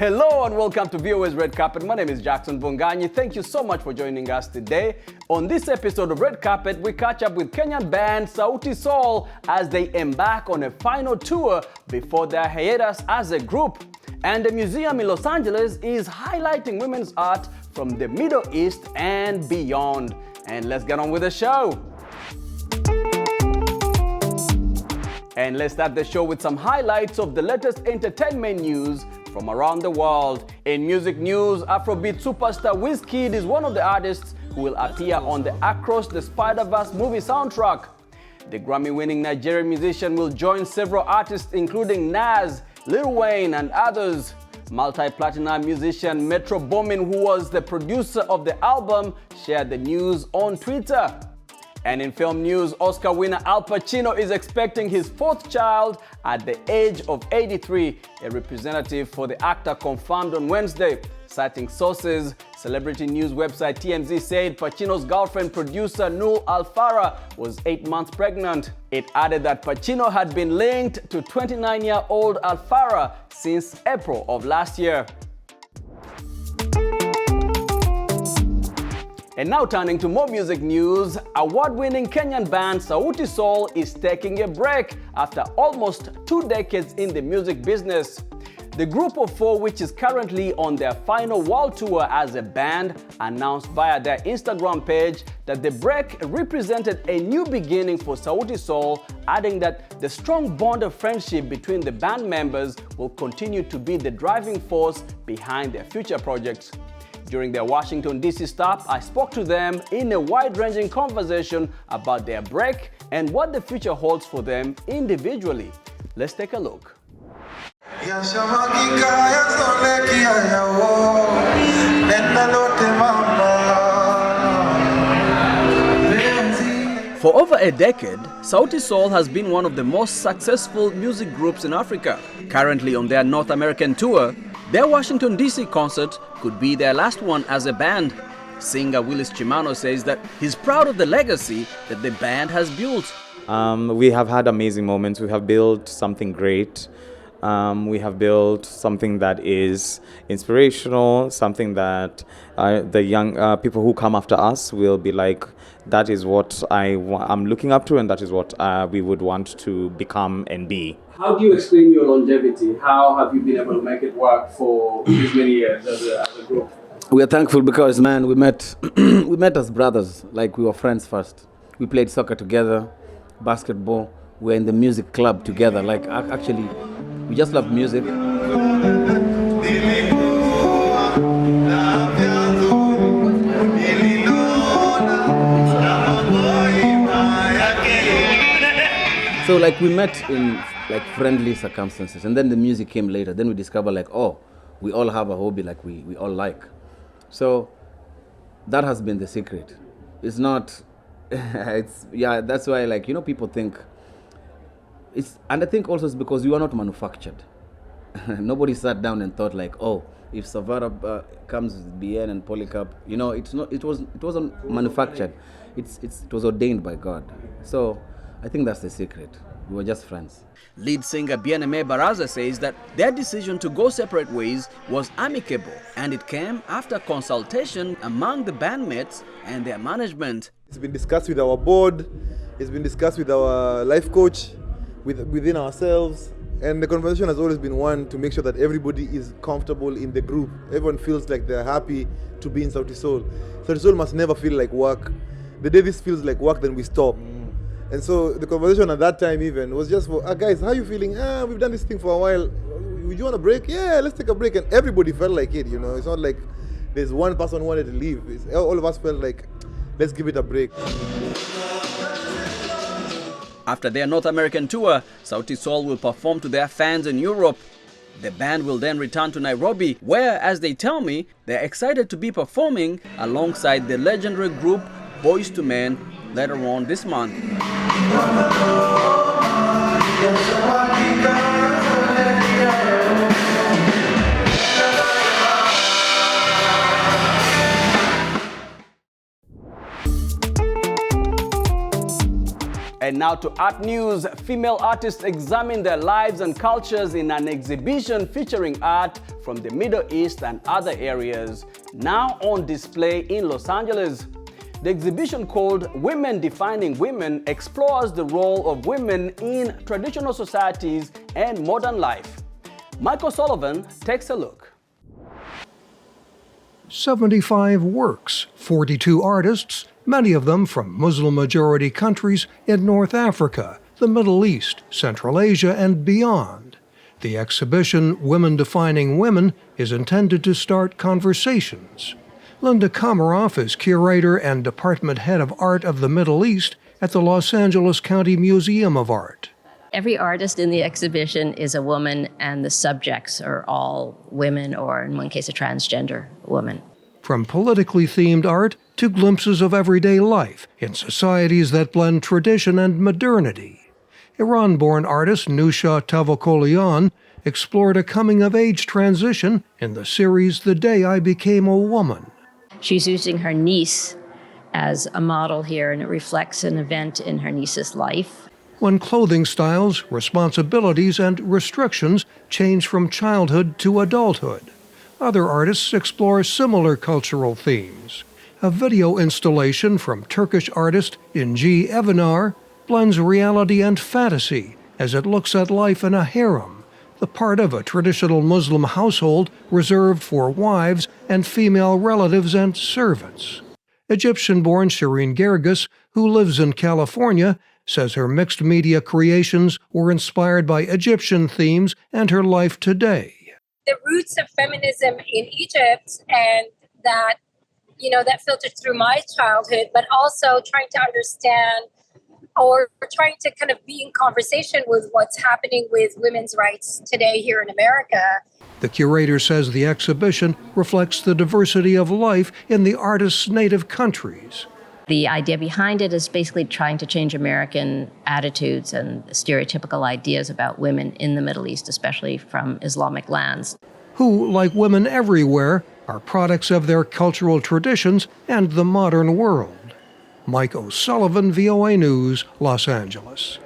Hello and welcome to VOA's Red Carpet. My name is Jackson Bunganyi. Thank you so much for joining us today. On this episode of Red Carpet, we catch up with Kenyan band Sauti Sol as they embark on a final tour before their hiatus as a group. And a museum in Los Angeles is highlighting women's art from the Middle East and beyond. And let's get on with the show. And let's start the show with some highlights of the latest entertainment news from around the world. In music news, Afrobeat superstar Wizkid is one of the artists who will appear on the Across the Spider-Verse movie soundtrack. The Grammy-winning Nigerian musician will join several artists including Nas, Lil Wayne and others. Multi-platinum musician Metro Boomin, who was the producer of the album, shared the news on Twitter. And in film news, Oscar winner Al Pacino is expecting his fourth child at the age of 83. A representative for the actor confirmed on Wednesday. Citing sources, celebrity news website TMZ said Pacino's girlfriend producer Noor Al-Farah was 8 months pregnant. It added that Pacino had been linked to 29-year-old Al-Farah since April of last year. And now turning to more music news, award-winning Kenyan band Sauti Sol is taking a break after almost 2 decades in the music business. The group of four, which is currently on their final world tour as a band, announced via their Instagram page that the break represented a new beginning for Sauti Sol, adding that the strong bond of friendship between the band members will continue to be the driving force behind their future projects. During their Washington, D.C. stop, I spoke to them in a wide-ranging conversation about their break and what the future holds for them individually. Let's take a look. For over a decade, Sauti Sol has been one of the most successful music groups in Africa. Currently on their North American tour, their Washington, D.C. concert could be their last one as a band. Singer Willis Chimano says that he's proud of the legacy that the band has built. We have had amazing moments. We have built something great. We have built something that is inspirational, something that the young people who come after us will be like, that is what I'm looking up to, and that is what we would want to become and be. How do you explain your longevity? How have you been able to make it work for these many years as a group? We are thankful because, man, we met we met as brothers, like we were friends first. We played soccer together, basketball. We were in the music club together. Like, actually, we just love music. So, like, we met in like friendly circumstances, and then the music came later. Then we discovered, like, oh, we all have a hobby like we all like. So that has been the secret. It's not that's why, like, you know, people think it's, and I think also it's because you are not manufactured. Nobody sat down and thought, like, oh, if Savara comes with BN and Polycarp, you know, it wasn't manufactured. It was ordained by God. So I think that's the secret. We were just friends. Lead singer Bieneme Baraza says that their decision to go separate ways was amicable, and it came after consultation among the bandmates and their management. It's been discussed with our board, it's been discussed with our life coach, within ourselves, and the conversation has always been one to make sure that everybody is comfortable in the group. Everyone feels like they're happy to be in Sauti Sol. Sauti Sol must never feel like work. The day this feels like work, then we stop. And so the conversation at that time even was just for, guys, how are you feeling? We've done this thing for a while. Would you want a break? Yeah, let's take a break. And everybody felt like it, you know. It's not like there's one person who wanted to leave. All of us felt like, let's give it a break. After their North American tour, Sauti Sol will perform to their fans in Europe. The band will then return to Nairobi, where, as they tell me, they're excited to be performing alongside the legendary group Boys to Men later on this month. And now to art news. Female artists examine their lives and cultures in an exhibition featuring art from the Middle East and other areas, now on display in Los Angeles. The exhibition, called Women Defining Women, explores the role of women in traditional societies and modern life. Michael Sullivan takes a look. 75 works, 42 artists, many of them from Muslim-majority countries in North Africa, the Middle East, Central Asia, and beyond. The exhibition, Women Defining Women, is intended to start conversations. Linda Komaroff is curator and department head of art of the Middle East at the Los Angeles County Museum of Art. Every artist in the exhibition is a woman, and the subjects are all women, or in one case, a transgender woman. From politically themed art to glimpses of everyday life in societies that blend tradition and modernity. Iran-born artist Nusha Tavakolian explored a coming-of-age transition in the series The Day I Became a Woman. She's using her niece as a model here, and it reflects an event in her niece's life. When clothing styles, responsibilities, and restrictions change from childhood to adulthood. Other artists explore similar cultural themes. A video installation from Turkish artist Inci Evinar blends reality and fantasy as it looks at life in a harem, the part of a traditional Muslim household reserved for wives and female relatives and servants. Egyptian-born Shireen Gergis, who lives in California, says her mixed media creations were inspired by Egyptian themes and her life today. The roots of feminism in Egypt, and that, that filtered through my childhood, but also trying to understand or trying to kind of be in conversation with what's happening with women's rights today here in America. The curator says the exhibition reflects the diversity of life in the artist's native countries. The idea behind it is basically trying to change American attitudes and stereotypical ideas about women in the Middle East, especially from Islamic lands. Who, like women everywhere, are products of their cultural traditions and the modern world. Mike O'Sullivan, VOA News, Los Angeles.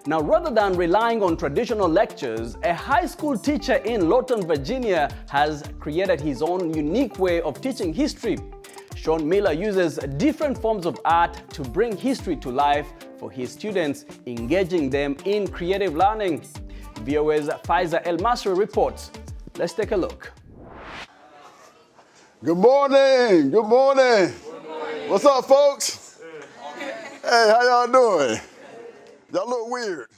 Now, rather than relying on traditional lectures, a high school teacher in Lawton, Virginia has created his own unique way of teaching history. Sean Miller uses different forms of art to bring history to life for his students, engaging them in creative learning. VOA's Faiza El Masri reports. Let's take a look. Good morning. Good morning. What's up, folks? Hey, how y'all doing? Y'all look weird.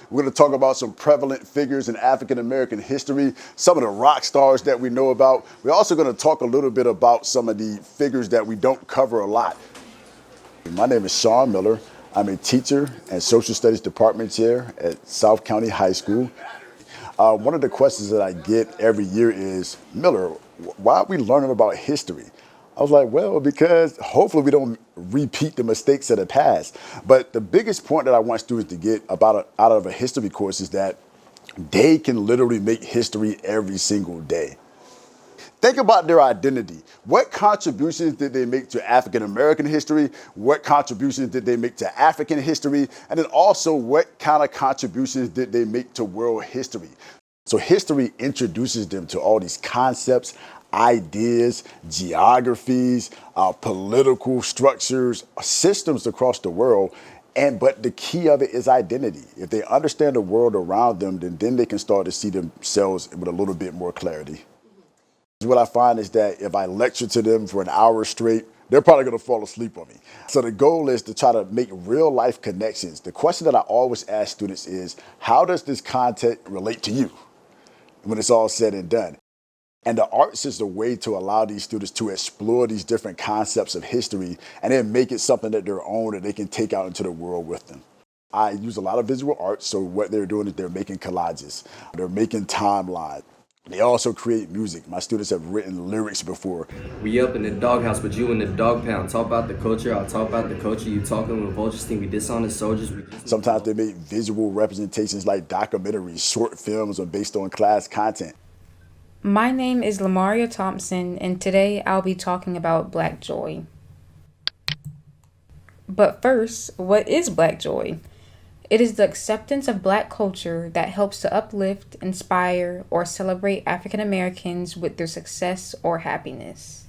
We're going to talk about some prevalent figures in African American history, some of the rock stars that we know about. We're also going to talk a little bit about some of the figures that we don't cover a lot. My name is Sean Miller. I'm a teacher and social studies department chair at South County High School. One of the questions that I get every year is, Miller, why are we learning about history? I was like, well, because hopefully we don't repeat the mistakes of the past. But the biggest point that I want students to get out of a history course is that they can literally make history every single day. Think about their identity. What contributions did they make to African American history? What contributions did they make to African history? And then also, what kind of contributions did they make to world history? So history introduces them to all these concepts, ideas, geographies, political structures, systems across the world. But the key of it is identity. If they understand the world around them, then they can start to see themselves with a little bit more clarity. What I find is that if I lecture to them for an hour straight, they're probably going to fall asleep on me. So the goal is to try to make real life connections. The question that I always ask students is, how does this content relate to you when it's all said and done? And the arts is a way to allow these students to explore these different concepts of history and then make it something that their own that they can take out into the world with them. I use a lot of visual arts, so what they're doing is they're making collages, they're making timelines. They also create music. My students have written lyrics before. We up in the doghouse, but you in the dog pound. Talk about the culture, I'll talk about the culture. You talking with vultures, think we dishonest soldiers. Sometimes they make visual representations like documentaries, short films, or based on class content. My name is Lamaria Thompson, and today I'll be talking about Black Joy. But first, what is Black Joy? It is the acceptance of Black culture that helps to uplift, inspire, or celebrate African Americans with their success or happiness.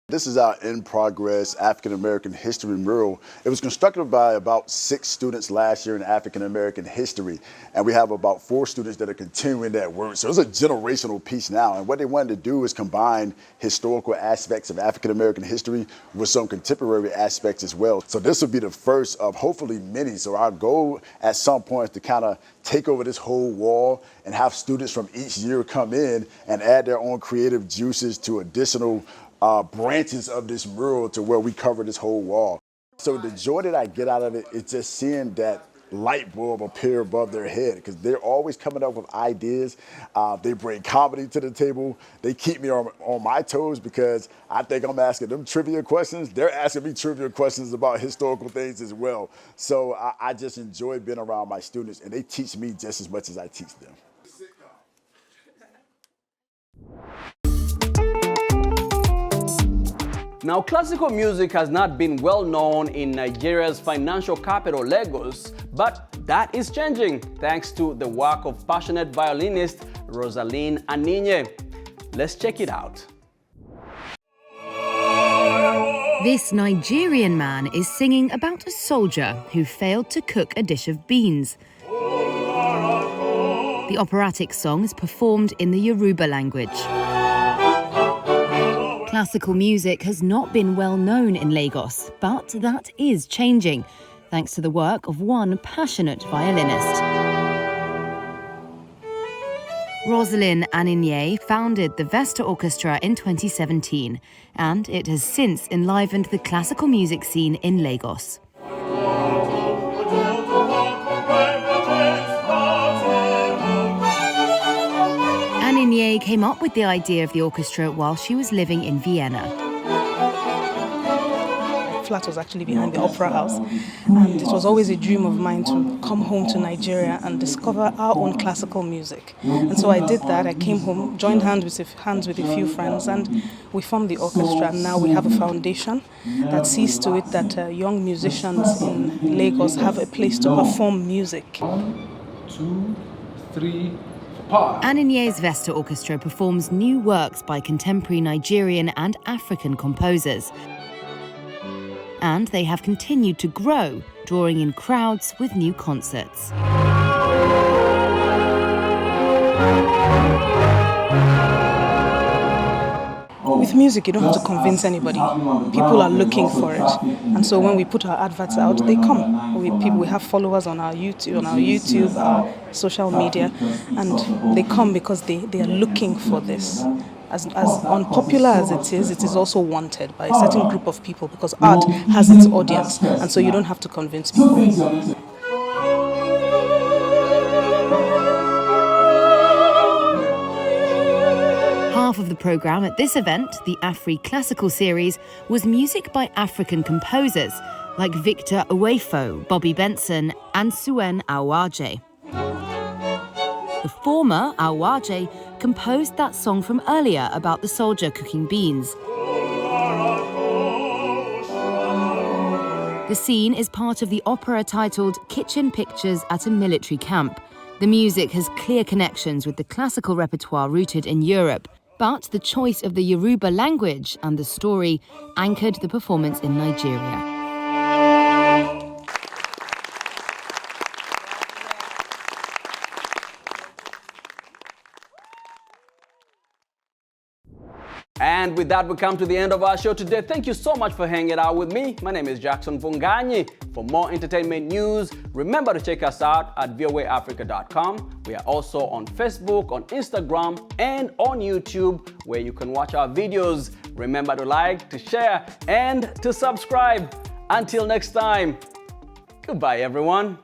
This is our in-progress African American history mural. It was constructed by about 6 students last year in African American history, and we have about 4 students that are continuing that work. So it's a generational piece now, and what they wanted to do is combine historical aspects of African American history with some contemporary aspects as well. So this will be the first of hopefully many. So our goal at some point is to kind of take over this whole wall and have students from each year come in and add their own creative juices to additional branches of this mural to where we cover this whole wall. So the joy that I get out of it is just seeing that light bulb appear above their head, because they're always coming up with ideas. They bring comedy to the table. They keep me on my toes, because I think I'm asking them trivia questions. They're asking me trivia questions about historical things as well. So I just enjoy being around my students, and they teach me just as much as I teach them. Now, classical music has not been well known in Nigeria's financial capital, Lagos, but that is changing thanks to the work of passionate violinist Rosaline Aninye. Let's check it out. This Nigerian man is singing about a soldier who failed to cook a dish of beans. The operatic song is performed in the Yoruba language. Classical music has not been well known in Lagos, but that is changing, thanks to the work of one passionate violinist. Rosaline Aninye founded the Vesta Orchestra in 2017, and it has since enlivened the classical music scene in Lagos. Aninye came up with the idea of the orchestra while she was living in Vienna. Flat was actually behind the Opera House, and it was always a dream of mine to come home to Nigeria and discover our own classical music. And so I did that. I came home, joined hands with a few friends, and we formed the orchestra. And now we have a foundation that sees to it that young musicians in Lagos have a place to perform music. 1, 2, 3. Aninye's Vesta Orchestra performs new works by contemporary Nigerian and African composers. And they have continued to grow, drawing in crowds with new concerts. With music, you don't have to convince anybody. People are looking for it. And so when we put our adverts out, they come. We have followers on our YouTube, our social media, and they come because they are looking for this. As unpopular as it is also wanted by a certain group of people, because art has its audience, and so you don't have to convince people. Half of the programme at this event, the Afri Classical Series, was music by African composers like Victor Uwefo, Bobby Benson and Suen Awaje. The former, Awaje, composed that song from earlier about the soldier cooking beans. The scene is part of the opera titled Kitchen Pictures at a Military Camp. The music has clear connections with the classical repertoire rooted in Europe, but the choice of the Yoruba language and the story anchored the performance in Nigeria. And with that, we come to the end of our show today. Thank you so much for hanging out with me. My name is Jackson Vunganyi. For more entertainment news, remember to check us out at voaafrica.com. We are also on Facebook, on Instagram, and on YouTube, where you can watch our videos. Remember to like, to share, and to subscribe. Until next time, goodbye, everyone.